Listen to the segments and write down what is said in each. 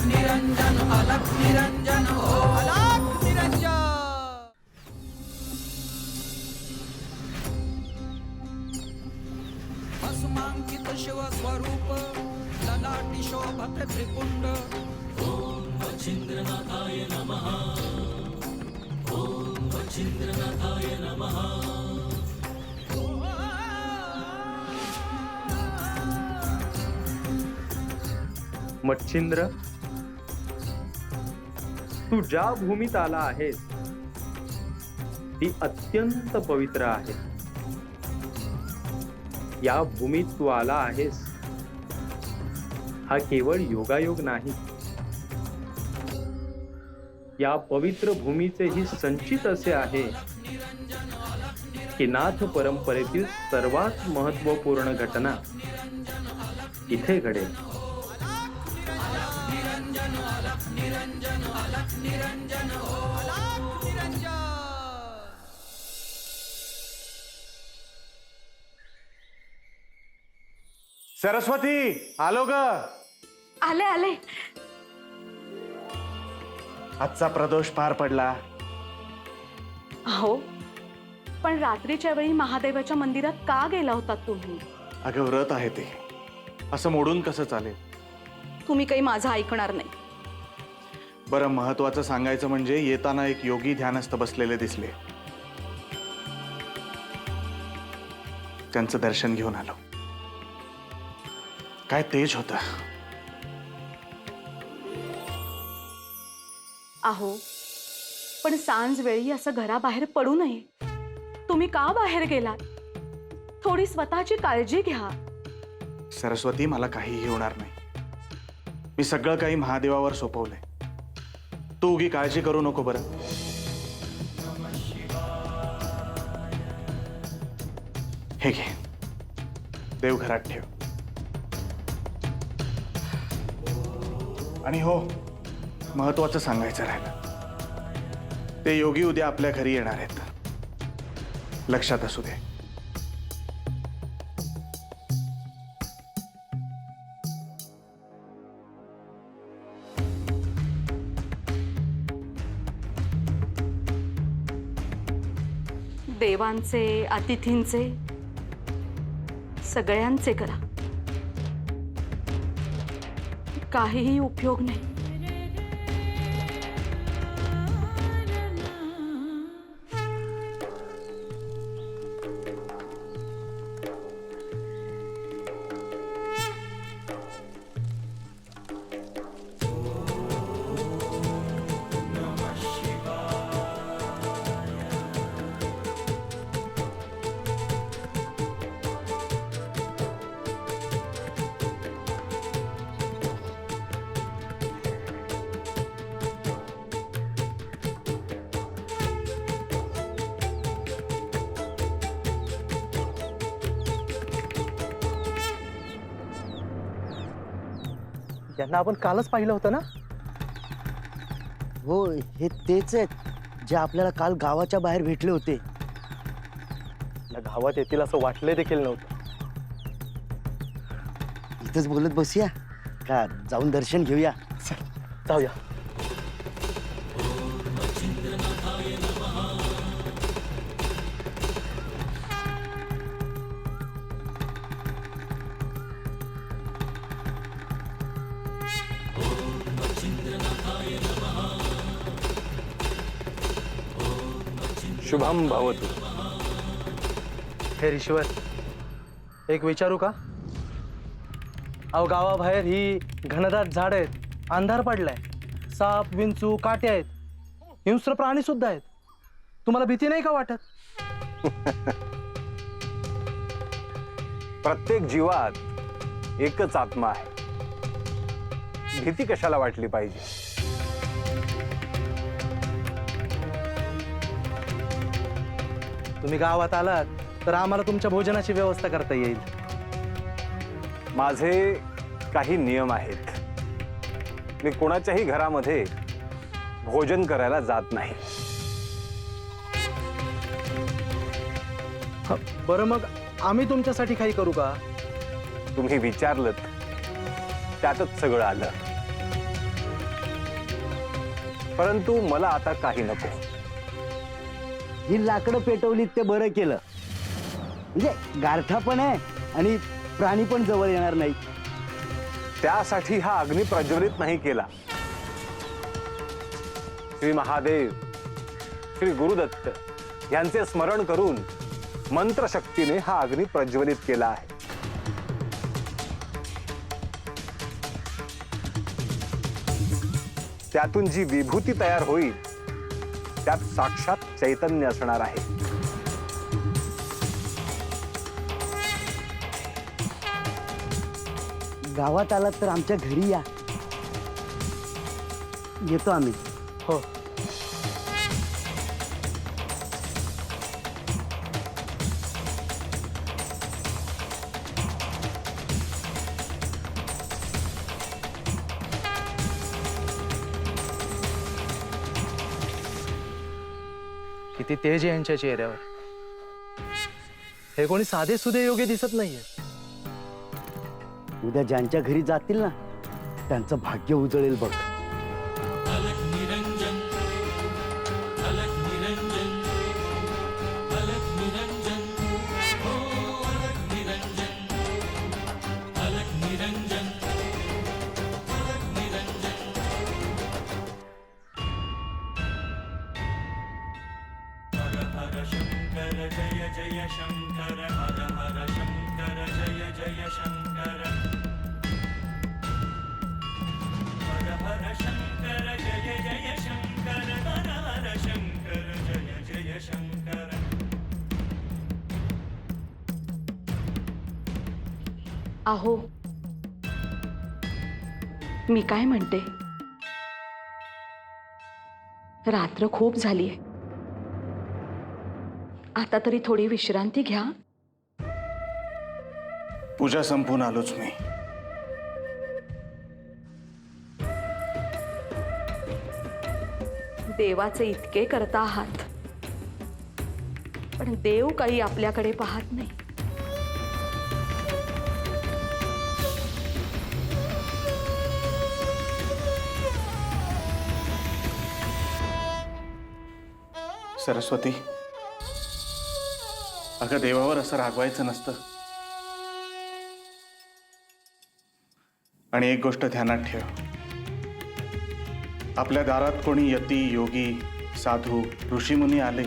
निरंजन अलख निरंजन ओम अलख निरंजन। भस्मांकित शिव स्वरूप ललाटी शोभत त्रिपुंड। ओम वचिंद्रनाथाय नमः। ओम वचिंद्रनाथाय नमः। मच्छिंद्र, तू ज्या भूमीत आला आहेस ती अत्यंत पवित्र आहे। या भूमीत तू आला आहेस हा केवळ योगायोग नाही, या पवित्र भूमीचे ही संचित असे आहे की नाथ परंपरेतील सर्वात महत्वपूर्ण घटना इथे घडेल। सरस्वती, आलो ग। आले आले। आजचा प्रदोष पार पडला। हो, पण रात्रीच्या वेळी महादेवाच्या मंदिरात का गेला होता तुम्ही? अगं व्रत आहे ते, असं मोडून कसं चालेल? तुम्ही काही माझं ऐकणार नाही। बरं, महत्वाचं सांगायचं म्हणजे येताना एक योगी ध्यानस्थ बसलेले दिसले, त्यांचं दर्शन घेऊन आलो। काय तेज होता। आहो, पण सांज वेळी असं घराबाहेर पडू नये। तुम्ही का बाहेर गेलात? थोडी स्वतःची काळजी घ्या। सरस्वती, मला काहीही होणार नाही। मी सगळं काही महादेवावर सोपवलंय, तू उगी काळजी करू नको बरं। हे घे, देवघरात ठेव। आणि हो, महत्वाचं सांगायचं राहिलं, ते योगी उद्या आपल्या घरी येणार आहेत, लक्षात असू दे। देवांचे, अतिथींचे, सगळ्यांचे करा, काहीही उपयोग नाही। यांना आपण कालच पाहिलं होतं ना? हो, हे तेच आहेत जे आपल्याला काल गावाच्या बाहेर भेटले होते। या गावात येतील असं वाटले देखील नव्हतं। इथंच बोलत बसूया का जाऊन दर्शन घेऊया? जाऊया। शुभम भवतु। हे ईश्वर, एक विचारू का? अहो, गावाबाहेर ही घनदाट झाड आहेत, अंधार पडलाय, साप, विंचू, काटे आहेत, हिंस्र प्राणी सुद्धा आहेत। तुम्हाला भीती नाही का वाटत? प्रत्येक जीवात एकच आत्मा आहे, भीती कशाला वाटली पाहिजे? तुम्ही गावात आलात तर आम्हाला तुमच्या भोजनाची व्यवस्था करता येईल। माझे काही नियम आहेत, मी कोणाच्याही घरामध्ये भोजन करायला जात नाही। बरं, मग आम्ही तुमच्यासाठी काही करू का? तुम्ही विचारलत त्यातच सगळं आलं। परंतु मला आता काही नको. ही लाकडं पेटवलीत ते बरं केलं. म्हणजे गारठा पण आहे आणि प्राणी पण जवळ येणार नाही. त्यासाठी हा अग्नी प्रज्वलित नाही केला. श्री महादेव, श्री गुरुदत्त यांचे स्मरण करून मंत्रशक्तीने हा अग्नी प्रज्वलित केला आहे. त्यातून जी विभूती तयार होईल त्यात साक्षात चैतन्य असणार आहे. गावात आलात तर आमच्या घरी या. येतो आम्ही. हो. किती तेज आहे यांच्या चेहऱ्यावर. हे कोणी साधे सुधे योगी दिसत नाहीये. उद्या ज्यांच्या घरी जातील ना त्यांचं भाग्य उजळेल बघ. अलख निरंजन, अलख निरंजन, अलख निरंजन, हो अलख निरंजन, अलख निरंजन, अलख निरंजन. हर हर शंकर जय जय शंकर, हर हर शंकर जय जय शंकर. हर हर शंकर जय जय शंकर, हर हर शंकर जय जय शंकर. अहो, मी काय म्हणते, रात्र खूप झालीये. आता तरी थोडी विश्रांती घ्या. पूजा संपून आलोच मी. देवाचे इतके करता आहात, पण देव काही आपल्याकडे पाहत नाही. सरस्वती, अगं देवावर असं रागवायचं नसतं. आणि एक गोष्ट ध्यानात ठेव, आपल्या दारात कोणी यती, योगी, साधू, ऋषीमुनी आले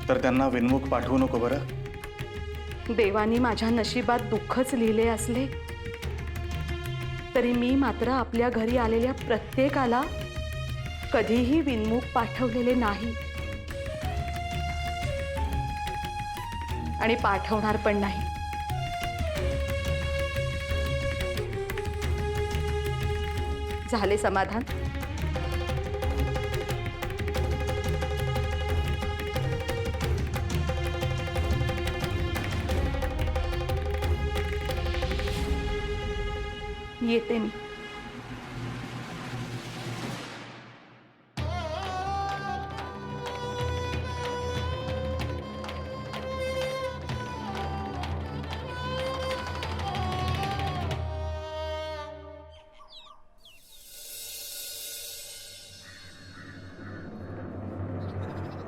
तर त्यांना विनमुख पाठवू नको बरं. देवानी माझ्या नशिबात दुःखच लिहिले असले तरी मी मात्र आपल्या घरी आलेल्या प्रत्येकाला कधीही विनमुख पाठवलेले नाही आणि पाठवणार पण नाही. झाले समाधान? येते मी.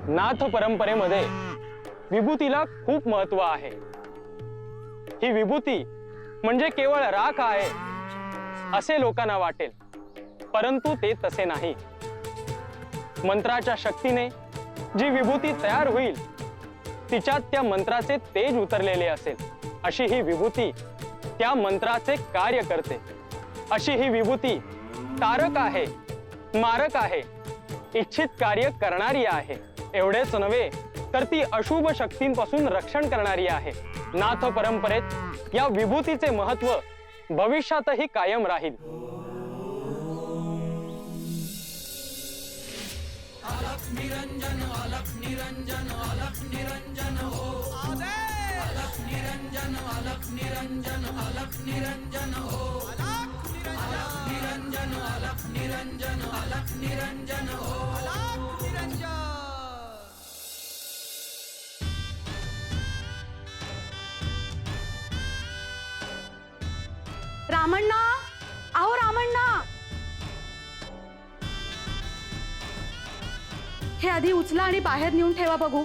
नाथ परंपरेमध्ये विभूतीला खूप महत्व आहे. ही विभूती म्हणजे केवळ राख आहे असे लोकांना वाटेल, परंतु ते तसे नाही. मंत्राच्या शक्तीने जी विभूती तयार होईल तिच्यात त्या मंत्राचे तेज उतरलेले असेल. अशी ही विभूती त्या मंत्राचे कार्य करते. अशी ही विभूती तारक आहे, मारक आहे, इच्छित कार्य करणारी आहे. एवढेच नव्हे तर ती अशुभ शक्तींपासून रक्षण करणारी आहे. नाथ परंपरेत या विभूतीचे महत्व भविष्यातही कायम राहील. अलख निरंजन, अलख निरंजन, अलख निरंजन, हो अलख निरंजन, अलख निरंजन, अलख निरंजन, हो अलख निरंजन, अलख निरंजन, अलख निरंजन, हो अलख निरंजन. रामण्णा, अहो रामण्णा, हे आधी उचला आणि बाहेर नेऊन ठेवा बघू.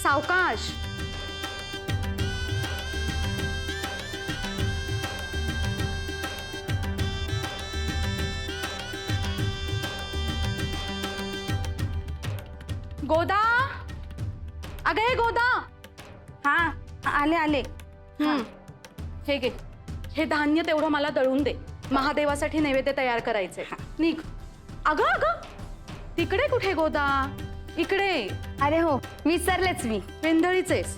सावकाश. गोदा, अगं हे गोदा. हा आले आले. हे घे, हे धान्य तेवढं मला दळून दे. महादेवासाठी नैवेद्य तयार करायचे. निघ. अगं अगं, तिकडे कुठे गोदा? इकडे. अरे हो, विसरलेच मी. वेंधळीचेस.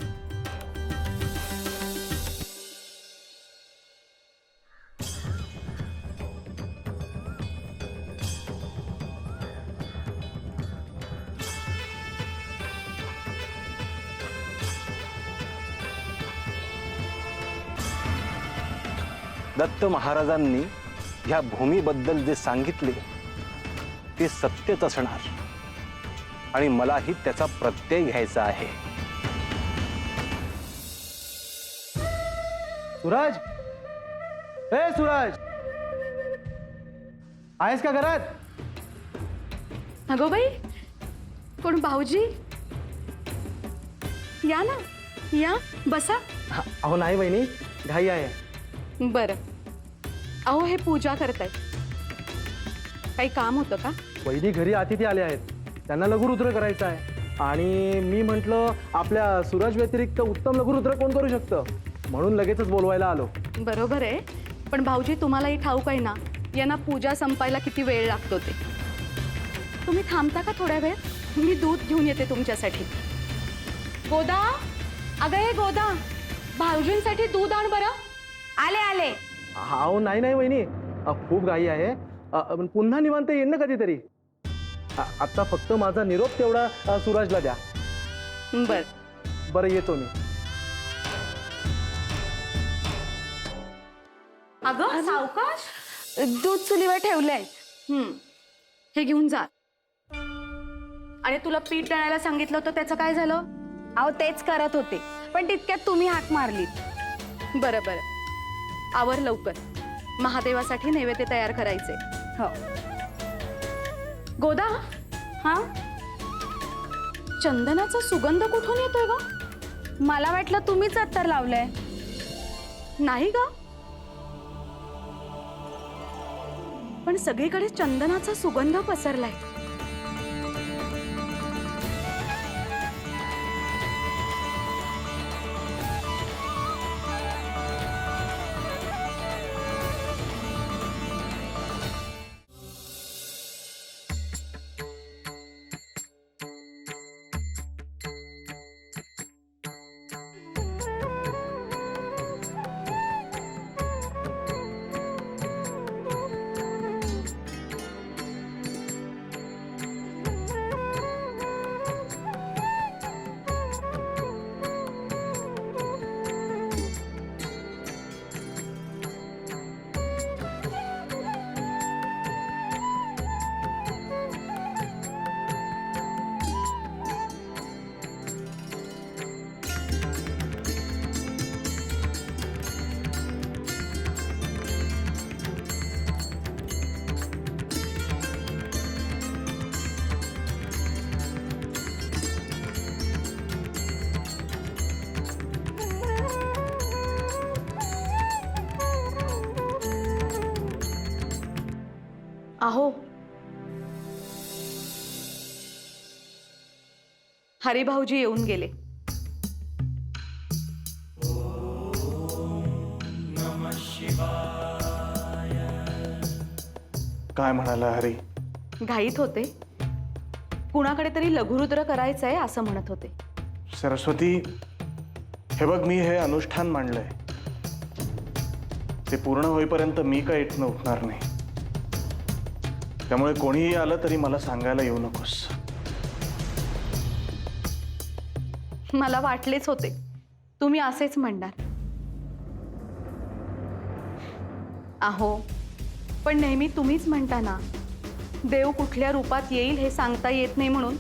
दत्त महाराजांनी ह्या भूमीबद्दल जे सांगितले ते सत्यच असणार आणि मलाही त्याचा प्रत्यय घ्यायचा आहे. सूरज, ए सूरज, आहेस का घरात? अगो बाई, कोण भाऊजी? या ना, या बसा. अहो नाही वहिनी, घाई आहे. बरं. अहो हे पूजा करतायत. काही काम होतं का? वहिनी घरी अतिथी आले आहेत, त्यांना लघुरुद्र करायचं आहे आणि मी म्हटलं आपल्या सूरज व्यतिरिक्त उत्तम लघुरुद्र कोण करू शकतं, म्हणून लगेचच बोलवायला आलो. बरोबर आहे, पण भाऊजी तुम्हालाही ठाऊक आहे ना यांना पूजा संपायला किती वेळ लागतो ते. तुम्ही थांबता का थोड्या वेळ? मी दूध घेऊन येते तुमच्यासाठी. गोदा, अगं हे गोदा, भाऊजींसाठी दूध आण बरं. आले आले. अहो नाही नाही वहिनी, खूप घाई आहे. पुन्हा निवांत येईन ना कधीतरी. आता फक्त माझा निरोप तेवढा सूरजला द्या. बर. बरं येतो मी. अगं सावकाश. दूध चुलीवर ठेवलंय. हे घेऊन जा. आणि तुला पीठ दळायला सांगितलं होतं त्याचं काय झालं? अहो तेच करत होते, पण तितक्यात तुम्ही हाक मारली. बरं बरं, आवर लवकर. महादेवासाठी नैवेद्य तयार करायचे. हो. गोदा, हा, चंदनाचा सुगंध कुठून येतोय ग? मला वाटलं तुम्हीच अत्तर लावलंय. नाही ग, पण सगळीकडे चंदनाचा सुगंध पसरलाय. अहो, हरिभाऊजी येऊन गेले. काय म्हणाला हरी? घाईत होते, कुणाकडे तरी लघुरुद्र करायचंय असं म्हणत होते. सरस्वती, हे बघ, मी हे अनुष्ठान मांडलंय, ते पूर्ण होईपर्यंत मी काय इथनं उठणार नाही. त्यामुळे कोणीही आलं तरी मला सांगायला येऊ नकोस. मला वाटलेच होते तुम्ही असेच म्हणणार. अहो, पण नेहमी तुम्हीच म्हणता ना, देव कुठल्या रूपात येईल हे सांगता येत नाही म्हणून.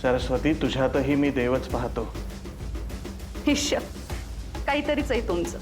सरस्वती, तुझ्यातही मी देवच पाहतो. हिश्य, काहीतरीच आहे तुमचं.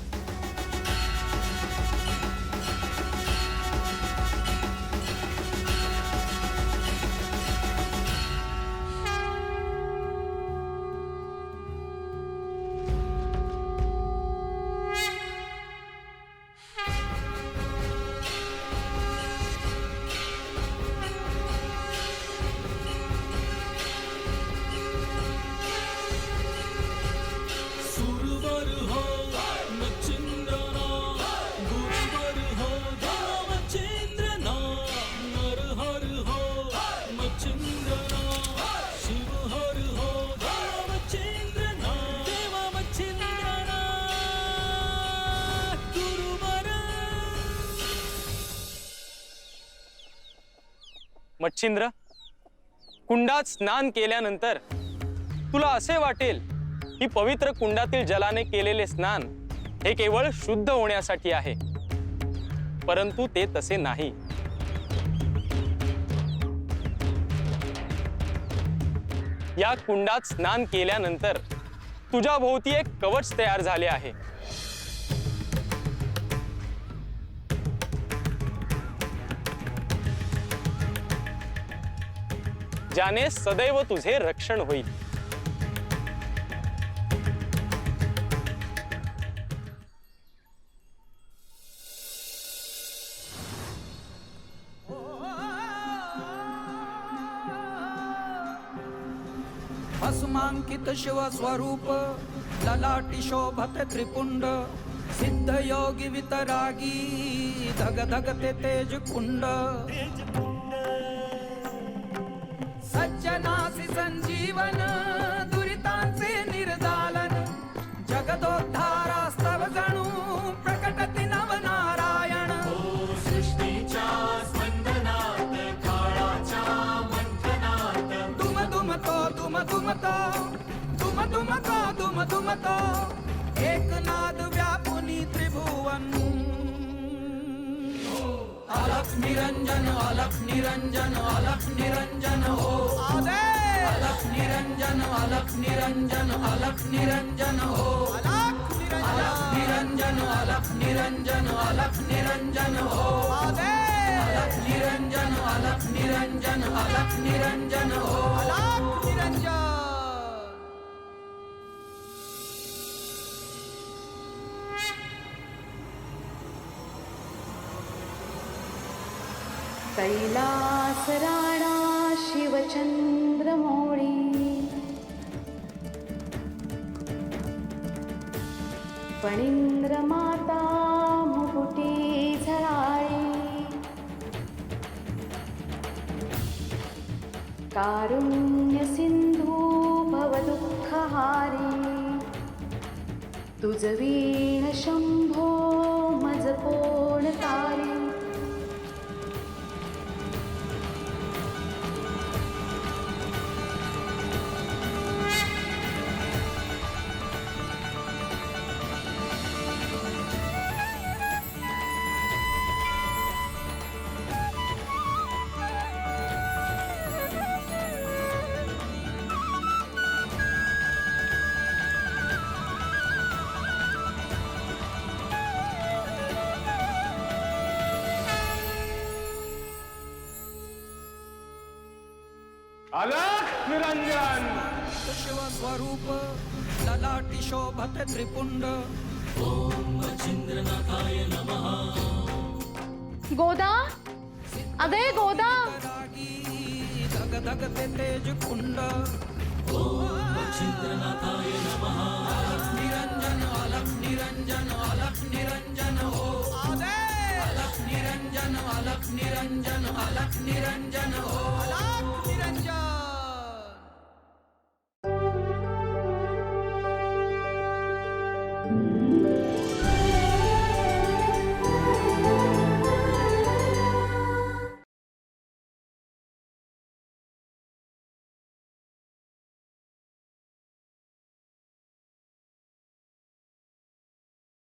मच्छिंद्र, कुंडात स्नान केल्यानंतर तुला असे वाटेल की पवित्र कुंडातील जलाने केलेले स्नान हे केवळ शुद्ध होण्यासाठी आहे, परंतु ते तसे नाही. या कुंडात स्नान केल्यानंतर तुझ्या भोवती एक कवच तयार झाले आहे. ज्याने सदैव तुझे रक्षण होईल. भस्मांकित शिव स्वरूप ललाटी शोभत त्रिपुंड सिद्ध योगी वितरागी धग धगते तेज कुंड सज्जनासी संजीवन दुरितांचे निर्दालन जगदोद्धारास्तव जणू प्रकटति नवनारायण. सृष्टीच्या स्पंदनात काळाच्या मंथनात दुम दुम तो दुम दुम तो दुम दुम तो दुम दुम तो एक नाद व्यापुनी त्रिभुवन. अलख निरंजन अलख निरंजन अलख निरंजन हो आदे. अलख निरंजन अलख निरंजन अलख निरंजन हो. अलख निरंजन अलख निरंजन अलख निरंजन हो आदे. अलख निरंजन अलख निरंजन अलख निरंजन हो. अलख निरंजन. कैलास राणा शिवचंद्रमौळी फणींद्र माता मुकुटी झळाळी कारुण्य सिंधू भवदुःखहारी तुझ वीण शंभो मज कोण तारी. अलख निरंजन. शिव स्वरूप ललाटी शोभत त्रिपुंड. गोदा, अगे गोदा. रागी धग धगते तेज कुंड. अलख निरंजन अलख निरंजन अलख निरंजन हो आदे. अलख निरंजन अलख निरंजन अलख निरंजन हो.